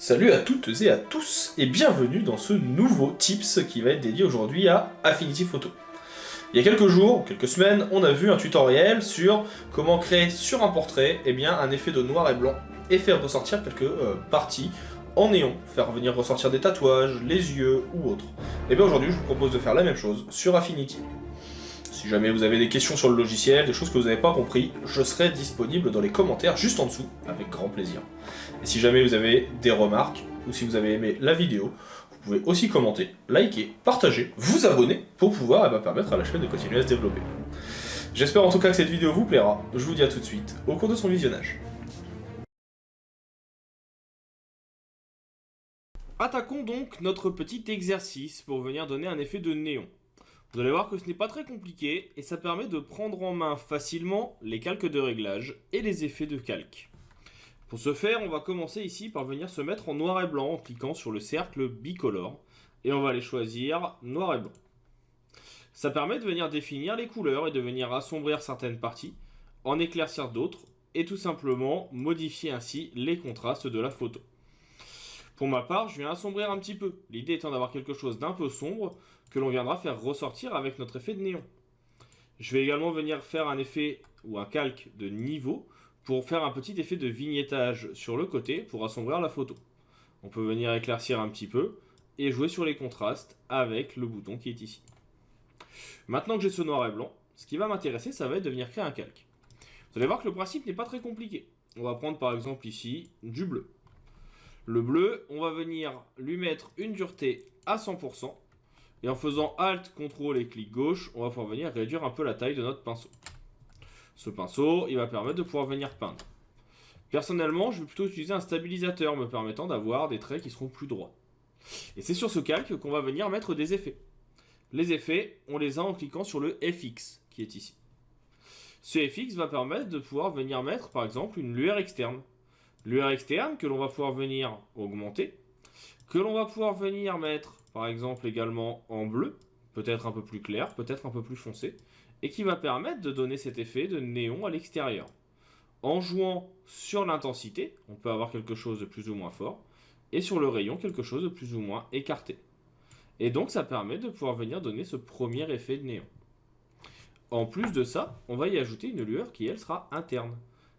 Salut à toutes et à tous et bienvenue dans ce nouveau tips qui va être dédié aujourd'hui à Affinity Photo. Il y a quelques jours, quelques semaines, on a vu un tutoriel sur comment créer sur un portrait un effet de noir et blanc et faire ressortir quelques parties en néon, faire venir ressortir des tatouages, les yeux ou autres. Et bien aujourd'hui je vous propose de faire la même chose sur Affinity. Si jamais vous avez des questions sur le logiciel, des choses que vous n'avez pas compris, je serai disponible dans les commentaires juste en dessous, avec grand plaisir. Et si jamais vous avez des remarques, ou si vous avez aimé la vidéo, vous pouvez aussi commenter, liker, partager, vous abonner, pour pouvoir permettre à la chaîne de continuer à se développer. J'espère en tout cas que cette vidéo vous plaira, je vous dis à tout de suite, au cours de son visionnage. Attaquons donc notre petit exercice pour venir donner un effet de néon. Vous allez voir que ce n'est pas très compliqué et ça permet de prendre en main facilement les calques de réglage et les effets de calque. Pour ce faire, on va commencer ici par venir se mettre en noir et blanc en cliquant sur le cercle bicolore et on va aller choisir noir et blanc. Ça permet de venir définir les couleurs et de venir assombrir certaines parties, en éclaircir d'autres et tout simplement modifier ainsi les contrastes de la photo. Pour ma part, je viens assombrir un petit peu, l'idée étant d'avoir quelque chose d'un peu sombre que l'on viendra faire ressortir avec notre effet de néon. Je vais également venir faire un effet ou un calque de niveau pour faire un petit effet de vignettage sur le côté pour assombrir la photo. On peut venir éclaircir un petit peu et jouer sur les contrastes avec le bouton qui est ici. Maintenant que j'ai ce noir et blanc, ce qui va m'intéresser, ça va être de venir créer un calque. Vous allez voir que le principe n'est pas très compliqué. On va prendre par exemple ici du bleu. Le bleu, on va venir lui mettre une dureté à 100%. Et en faisant Alt, CTRL et clic gauche, on va pouvoir venir réduire un peu la taille de notre pinceau. Ce pinceau, il va permettre de pouvoir venir peindre. Personnellement, je vais plutôt utiliser un stabilisateur me permettant d'avoir des traits qui seront plus droits. Et c'est sur ce calque qu'on va venir mettre des effets. Les effets, on les a en cliquant sur le FX qui est ici. Ce FX va permettre de pouvoir venir mettre par exemple une lueur externe. Lueur externe que l'on va pouvoir venir augmenter, que l'on va pouvoir venir mettre par exemple également en bleu, peut-être un peu plus clair, peut-être un peu plus foncé, et qui va permettre de donner cet effet de néon à l'extérieur. En jouant sur l'intensité, on peut avoir quelque chose de plus ou moins fort, et sur le rayon, quelque chose de plus ou moins écarté. Et donc ça permet de pouvoir venir donner ce premier effet de néon. En plus de ça, on va y ajouter une lueur qui elle sera interne,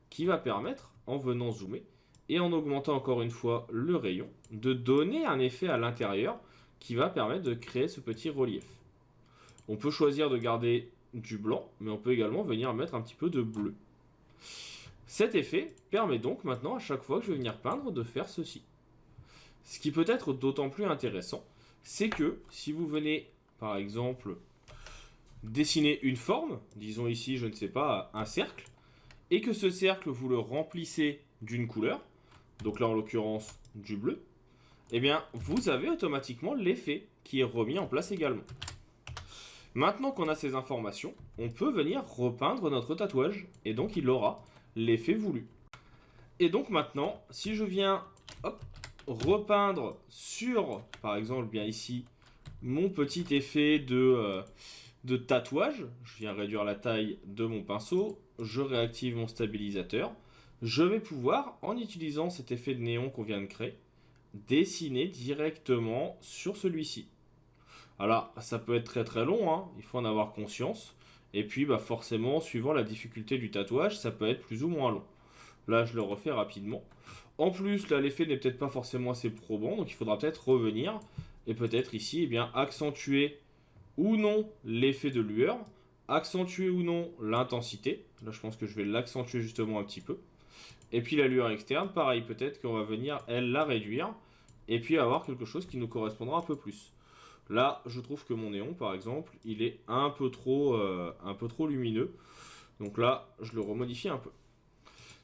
qui va permettre, en venant zoomer, et en augmentant encore une fois le rayon, de donner un effet à l'intérieur qui va permettre de créer ce petit relief. On peut choisir de garder du blanc, mais on peut également venir mettre un petit peu de bleu. Cet effet permet donc maintenant à chaque fois que je vais venir peindre de faire ceci. Ce qui peut être d'autant plus intéressant, c'est que si vous venez par exemple dessiner une forme, disons ici je ne sais pas un cercle, et que ce cercle vous le remplissez d'une couleur, donc là en l'occurrence du bleu, eh bien vous avez automatiquement l'effet qui est remis en place également. Maintenant qu'on a ces informations, on peut venir repeindre notre tatouage et donc il aura l'effet voulu. Et donc maintenant, si je viens repeindre sur, par exemple bien ici, mon petit effet de tatouage, je viens réduire la taille de mon pinceau, je réactive mon stabilisateur, je vais pouvoir, en utilisant cet effet de néon qu'on vient de créer, dessiner directement sur celui-ci. Alors, ça peut être très très long, hein, il faut en avoir conscience. Et puis, forcément, suivant la difficulté du tatouage, ça peut être plus ou moins long. Là, je le refais rapidement. En plus, là, l'effet n'est peut-être pas forcément assez probant, donc il faudra peut-être revenir. Et peut-être ici, accentuer ou non l'effet de lueur, accentuer ou non l'intensité. Là, je pense que je vais l'accentuer justement un petit peu. Et puis la lueur externe, pareil, peut-être qu'on va venir, elle, la réduire. Et puis avoir quelque chose qui nous correspondra un peu plus. Là, je trouve que mon néon, par exemple, il est un peu trop lumineux. Donc là, je le remodifie un peu.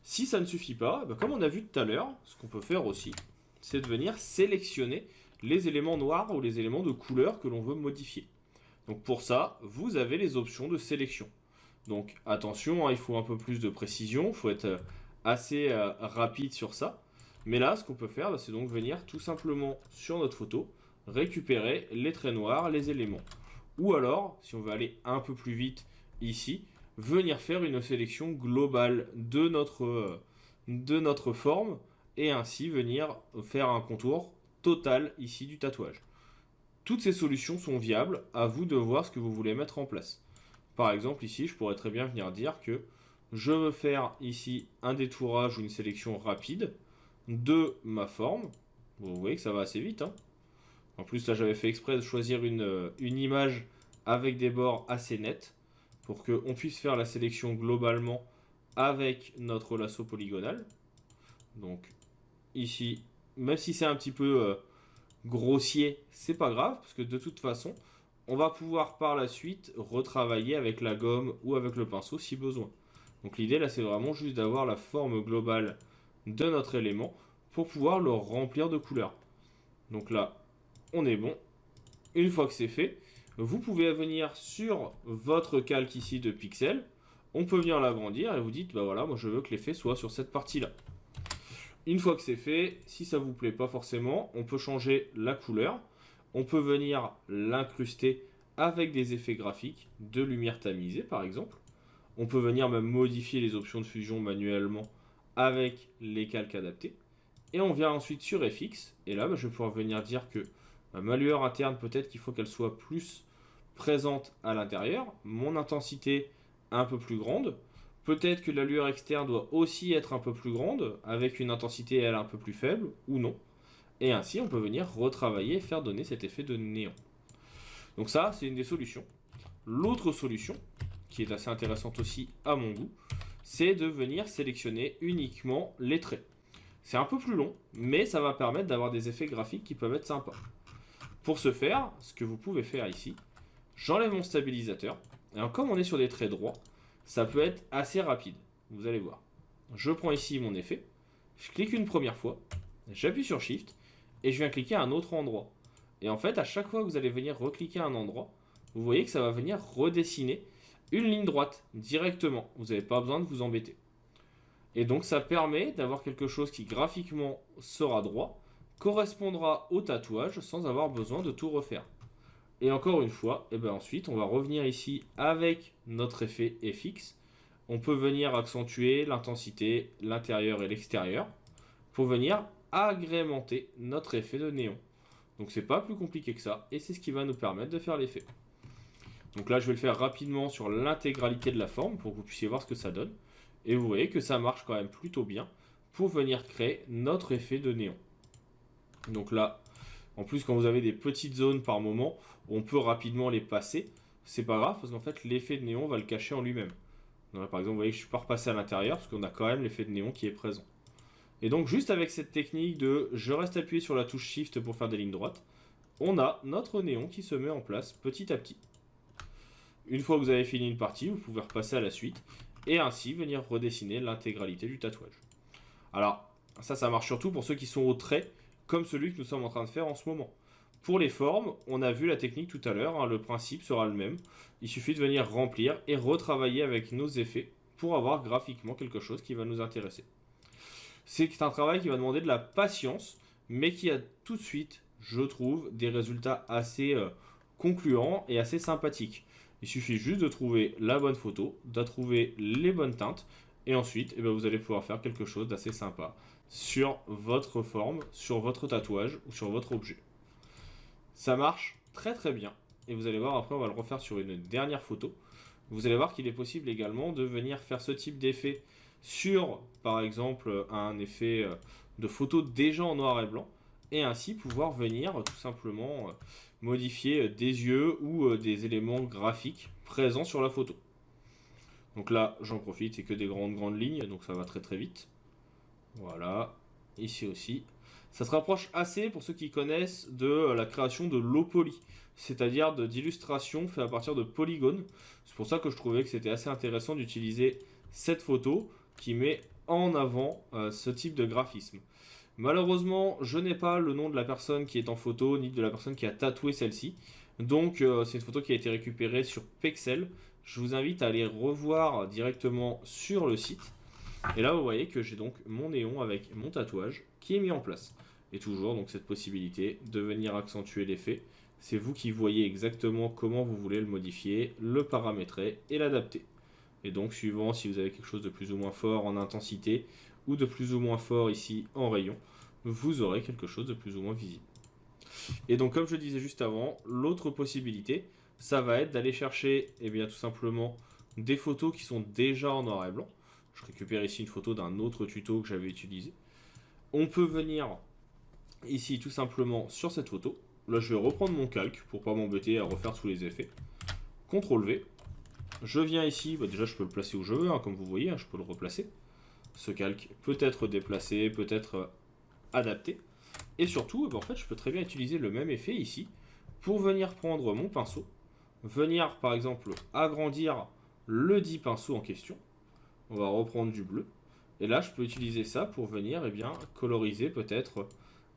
Si ça ne suffit pas, comme on a vu tout à l'heure, ce qu'on peut faire aussi, c'est de venir sélectionner les éléments noirs ou les éléments de couleur que l'on veut modifier. Donc pour ça, vous avez les options de sélection. Donc attention, il faut un peu plus de précision, il faut être assez rapide sur ça. Mais là, ce qu'on peut faire, c'est donc venir tout simplement sur notre photo, récupérer les traits noirs, les éléments. Ou alors, si on veut aller un peu plus vite ici, venir faire une sélection globale de notre forme et ainsi venir faire un contour total ici du tatouage. Toutes ces solutions sont viables, à vous de voir ce que vous voulez mettre en place. Par exemple ici je pourrais très bien venir dire que je veux faire ici un détourage ou une sélection rapide de ma forme. Vous voyez que ça va assez vite, hein. En plus là j'avais fait exprès de choisir une image avec des bords assez nets pour qu'on puisse faire la sélection globalement avec notre lasso polygonal. Donc ici, même si c'est un petit peu grossier, c'est pas grave, parce que de toute façon, on va pouvoir par la suite retravailler avec la gomme ou avec le pinceau si besoin. Donc l'idée là, c'est vraiment juste d'avoir la forme globale de notre élément pour pouvoir le remplir de couleurs. Donc là, on est bon. Une fois que c'est fait, vous pouvez venir sur votre calque ici de pixels. On peut venir l'agrandir et vous dites, bah voilà, moi je veux que l'effet soit sur cette partie-là. Une fois que c'est fait, si ça vous plaît pas forcément, on peut changer la couleur. On peut venir l'incruster avec des effets graphiques, de lumière tamisée par exemple. On peut venir même modifier les options de fusion manuellement avec les calques adaptés. Et on vient ensuite sur FX. Et là, je vais pouvoir venir dire que ma lueur interne, peut-être qu'il faut qu'elle soit plus présente à l'intérieur. Mon intensité un peu plus grande. Peut-être que la lueur externe doit aussi être un peu plus grande, avec une intensité elle un peu plus faible, ou non. Et ainsi, on peut venir retravailler et faire donner cet effet de néon. Donc ça, c'est une des solutions. L'autre solution, qui est assez intéressante aussi à mon goût, c'est de venir sélectionner uniquement les traits. C'est un peu plus long, mais ça va permettre d'avoir des effets graphiques qui peuvent être sympas. Pour ce faire, ce que vous pouvez faire ici, j'enlève mon stabilisateur. Et comme on est sur des traits droits, ça peut être assez rapide. Vous allez voir. Je prends ici mon effet, je clique une première fois, j'appuie sur Shift, et je viens cliquer à un autre endroit. Et en fait, à chaque fois que vous allez venir recliquer à un endroit, vous voyez que ça va venir redessiner une ligne droite directement. Vous n'avez pas besoin de vous embêter. Et donc ça permet d'avoir quelque chose qui graphiquement sera droit, correspondra au tatouage sans avoir besoin de tout refaire. Et encore une fois, et ensuite on va revenir ici avec notre effet FX. On peut venir accentuer l'intensité, l'intérieur et l'extérieur pour venir agrémenter notre effet de néon. Donc c'est pas plus compliqué que ça et c'est ce qui va nous permettre de faire l'effet. Donc là je vais le faire rapidement sur l'intégralité de la forme pour que vous puissiez voir ce que ça donne. Et vous voyez que ça marche quand même plutôt bien pour venir créer notre effet de néon. Donc là, en plus quand vous avez des petites zones par moment, on peut rapidement les passer. C'est pas grave parce qu'en fait l'effet de néon va le cacher en lui-même. Donc par exemple, vous voyez que je ne suis pas repassé à l'intérieur parce qu'on a quand même l'effet de néon qui est présent. Et donc juste avec cette technique de je reste appuyé sur la touche Shift pour faire des lignes droites, on a notre néon qui se met en place petit à petit. Une fois que vous avez fini une partie, vous pouvez repasser à la suite et ainsi venir redessiner l'intégralité du tatouage. Alors ça marche surtout pour ceux qui sont au trait comme celui que nous sommes en train de faire en ce moment. Pour les formes, on a vu la technique tout à l'heure, hein, le principe sera le même. Il suffit de venir remplir et retravailler avec nos effets pour avoir graphiquement quelque chose qui va nous intéresser. C'est un travail qui va demander de la patience, mais qui a tout de suite, je trouve, des résultats assez concluants et assez sympathiques. Il suffit juste de trouver la bonne photo, de trouver les bonnes teintes, et ensuite vous allez pouvoir faire quelque chose d'assez sympa sur votre forme, sur votre tatouage ou sur votre objet. Ça marche très très bien. Et vous allez voir, après on va le refaire sur une dernière photo. Vous allez voir qu'il est possible également de venir faire ce type d'effet sur, par exemple, un effet de photo déjà en noir et blanc. Et ainsi pouvoir venir tout simplement modifier des yeux ou des éléments graphiques présents sur la photo. Donc là, j'en profite, c'est que des grandes lignes, donc ça va très très vite. Voilà, ici aussi. Ça se rapproche assez, pour ceux qui connaissent, de la création de low poly, c'est-à-dire d'illustrations faites à partir de polygones. C'est pour ça que je trouvais que c'était assez intéressant d'utiliser cette photo qui met en avant ce type de graphisme. Malheureusement, je n'ai pas le nom de la personne qui est en photo, ni de la personne qui a tatoué celle-ci. Donc c'est une photo qui a été récupérée sur Pexel. Je vous invite à aller revoir directement sur le site. Et là vous voyez que j'ai donc mon néon avec mon tatouage qui est mis en place. Et toujours donc cette possibilité de venir accentuer l'effet. C'est vous qui voyez exactement comment vous voulez le modifier, le paramétrer et l'adapter. Et donc suivant si vous avez quelque chose de plus ou moins fort en intensité ou de plus ou moins fort ici en rayon, vous aurez quelque chose de plus ou moins visible. Et donc comme je disais juste avant, l'autre possibilité, ça va être d'aller chercher tout simplement des photos qui sont déjà en noir et blanc. Je récupère ici une photo d'un autre tuto que j'avais utilisé. On peut venir ici tout simplement sur cette photo. Là je vais reprendre mon calque pour pas m'embêter à refaire tous les effets. CTRL V. Je viens ici, déjà je peux le placer où je veux, comme vous voyez, je peux le replacer. Ce calque peut être déplacé, peut être adapté. Et surtout, en fait, je peux très bien utiliser le même effet ici pour venir prendre mon pinceau, venir par exemple agrandir le dit pinceau en question. On va reprendre du bleu. Et là, je peux utiliser ça pour venir coloriser peut-être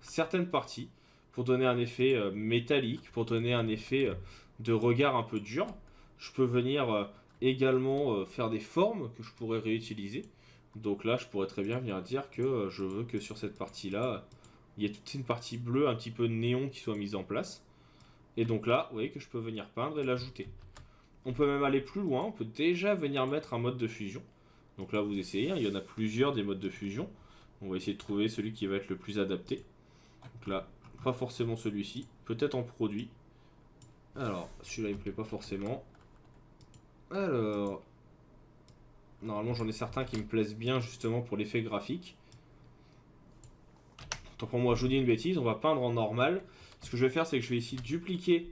certaines parties, pour donner un effet métallique, pour donner un effet de regard un peu dur. Je peux venir également faire des formes que je pourrais réutiliser. Donc là, je pourrais très bien venir dire que je veux que sur cette partie-là, il y ait toute une partie bleue, un petit peu néon qui soit mise en place. Et donc là, vous voyez que je peux venir peindre et l'ajouter. On peut même aller plus loin, on peut déjà venir mettre un mode de fusion. Donc là, vous essayez, il y en a plusieurs des modes de fusion. On va essayer de trouver celui qui va être le plus adapté. Donc là, pas forcément celui-ci, peut-être en produit. Alors, celui-là, il me plaît pas forcément. Alors, normalement, j'en ai certains qui me plaisent bien justement pour l'effet graphique. Tant pour moi, je vous dis une bêtise, on va peindre en normal. Ce que je vais faire, c'est que je vais ici dupliquer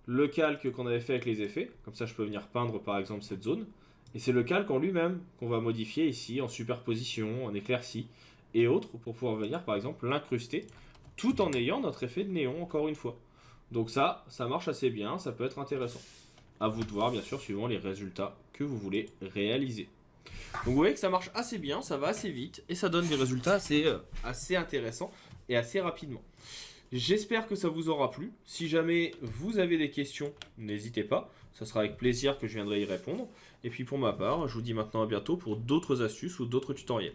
le calque qu'on avait fait avec les effets. Comme ça, je peux venir peindre par exemple cette zone. Et c'est le calque en lui-même qu'on va modifier ici en superposition, en éclaircie et autres pour pouvoir venir par exemple l'incruster tout en ayant notre effet de néon encore une fois. Donc ça marche assez bien, ça peut être intéressant. À vous de voir bien sûr suivant les résultats que vous voulez réaliser. Donc vous voyez que ça marche assez bien, ça va assez vite et ça donne des résultats assez intéressants et assez rapidement. J'espère que ça vous aura plu. Si jamais vous avez des questions, n'hésitez pas. Ça sera avec plaisir que je viendrai y répondre. Et puis pour ma part, je vous dis maintenant à bientôt pour d'autres astuces ou d'autres tutoriels.